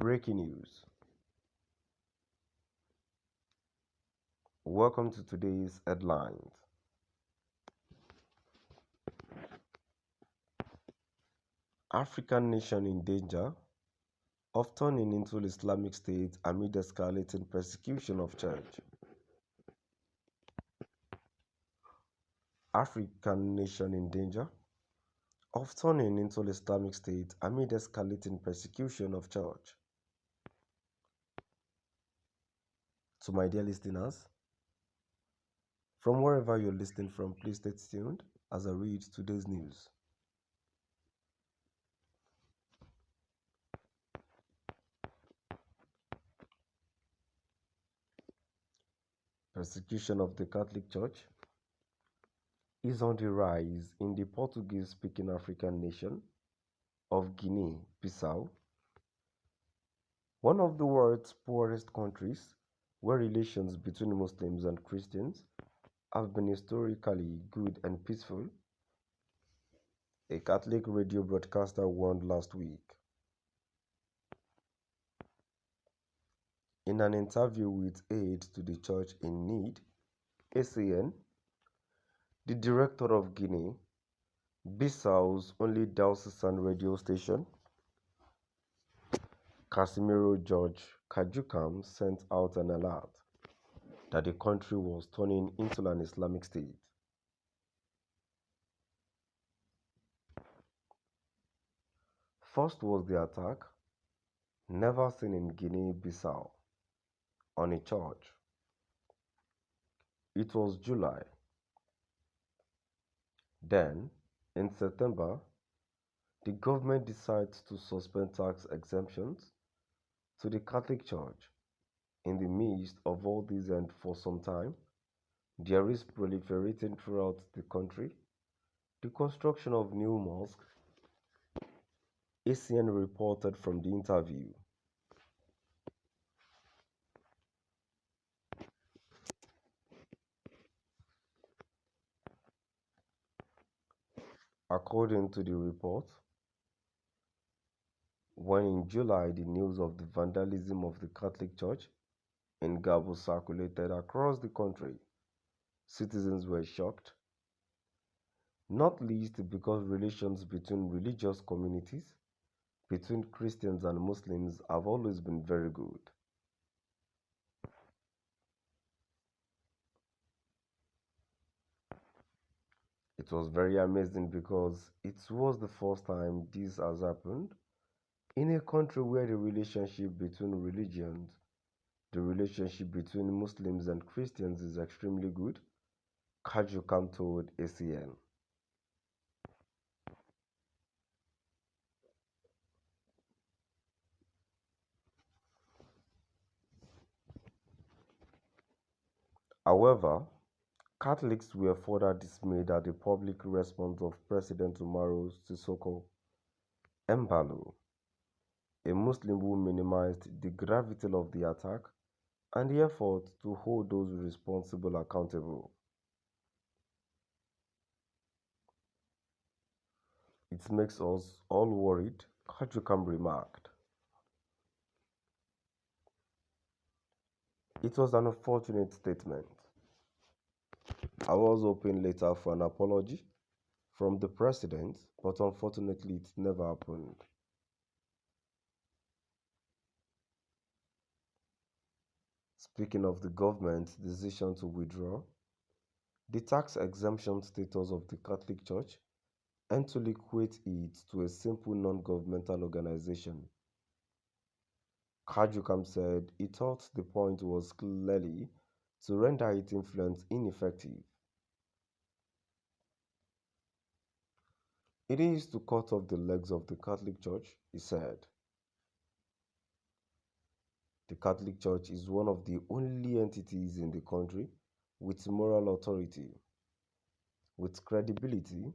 Breaking news. Welcome to today's headlines. African nation in danger of turning into Islamic State amid escalating persecution of church. African nation in danger of turning into Islamic State amid escalating persecution of church. To my dear listeners, from wherever you're listening from, please stay tuned as I read today's news. Persecution of the Catholic Church is on the rise in the Portuguese-speaking African nation of Guinea-Bissau, one of the world's poorest countries where relations between Muslims and Christians have been historically good and peaceful, a Catholic radio broadcaster warned last week. In an interview with Aid to the Church in Need, ACN, the director of Guinea-Bissau's only diocesan radio station, Casimiro George Kajukam, sent out an alert that the country was turning into an Islamic state. First was the attack, never seen in Guinea-Bissau, on a church. It was July. Then, in September, the government decided to suspend tax exemptions to the Catholic Church. In the midst of all this, and for some time, there is proliferating throughout the country the construction of new mosques, ACN reported from the interview. According to the report, when in July the news of the vandalism of the Catholic Church in Gabo circulated across the country, citizens were shocked, not least because relations between religious communities, between Christians and Muslims, have always been very good. It was very amazing because it was the first time this has happened in a country where the relationship between religions, the relationship between Muslims and Christians is extremely good, Kajukam told ACN. However, Catholics were further dismayed at the public response of President Umaro Sissoco Embalo, a Muslim who minimized the gravity of the attack and the effort to hold those responsible accountable. It makes us all worried, Kajukam remarked. It was an unfortunate statement. I was hoping later for an apology from the president, but unfortunately it never happened. Speaking of the government's decision to withdraw the tax exemption status of the Catholic Church and to liquidate it to a simple non-governmental organization, Kajukam said he thought the point was clearly to render its influence ineffective. It is to cut off the legs of the Catholic Church, he said. The Catholic Church is one of the only entities in the country with moral authority. With credibility,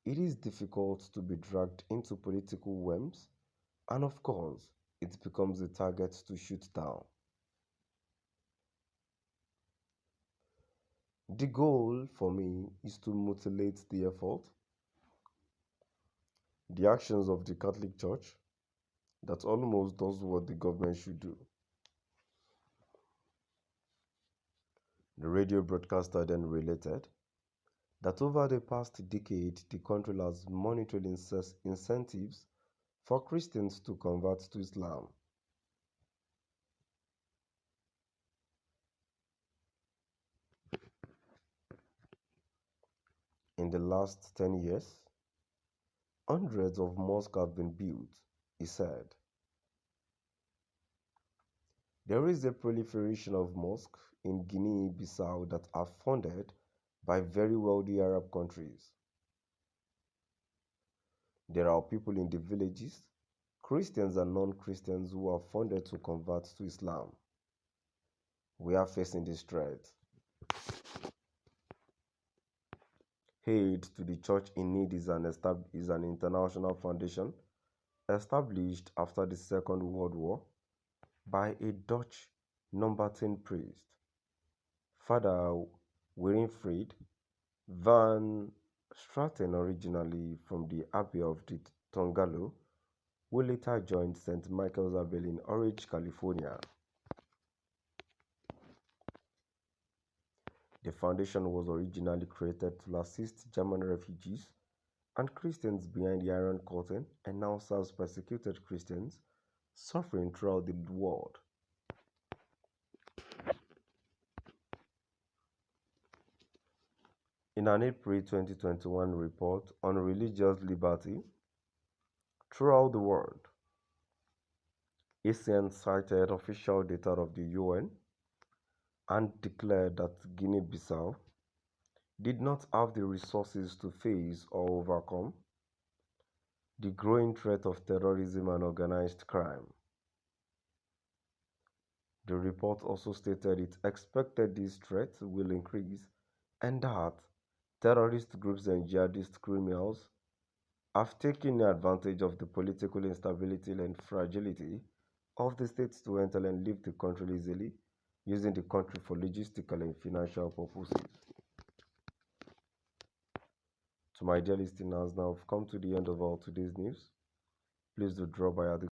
it is difficult to be dragged into political whims, and of course, it becomes a target to shoot down. The goal for me is to mutilate the effort, the actions of the Catholic Church, that almost does what the government should do. The radio broadcaster then related that over the past decade, the country has monitored incentives for Christians to convert to Islam. In the last 10 years, hundreds of mosques have been built, he said. There is a proliferation of mosques in Guinea-Bissau that are funded by very wealthy Arab countries. There are people in the villages, Christians and non-Christians, who are funded to convert to Islam. We are facing this threat. Aid to the Church in Need is an international foundation established after the Second World War by a Dutch Numberton priest, Father Wilfried van Straten, originally from the Abbey of the Tongalo, who later joined St. Michael's Abbey in Orange, California. The foundation was originally created to assist German refugees and Christians behind the Iron Curtain and now serves persecuted Christians suffering throughout the world. In an April 2021 report on religious liberty throughout the world, ASEAN cited official data of the UN and declared that Guinea-Bissau did not have the resources to face or overcome the growing threat of terrorism and organized crime. The report also stated it expected this threat will increase and that terrorist groups and jihadist criminals have taken advantage of the political instability and fragility of the states to enter and leave the country easily, using the country for logistical and financial purposes. To my dear listeners, now I've come to the end of all today's news. Please do drop by at the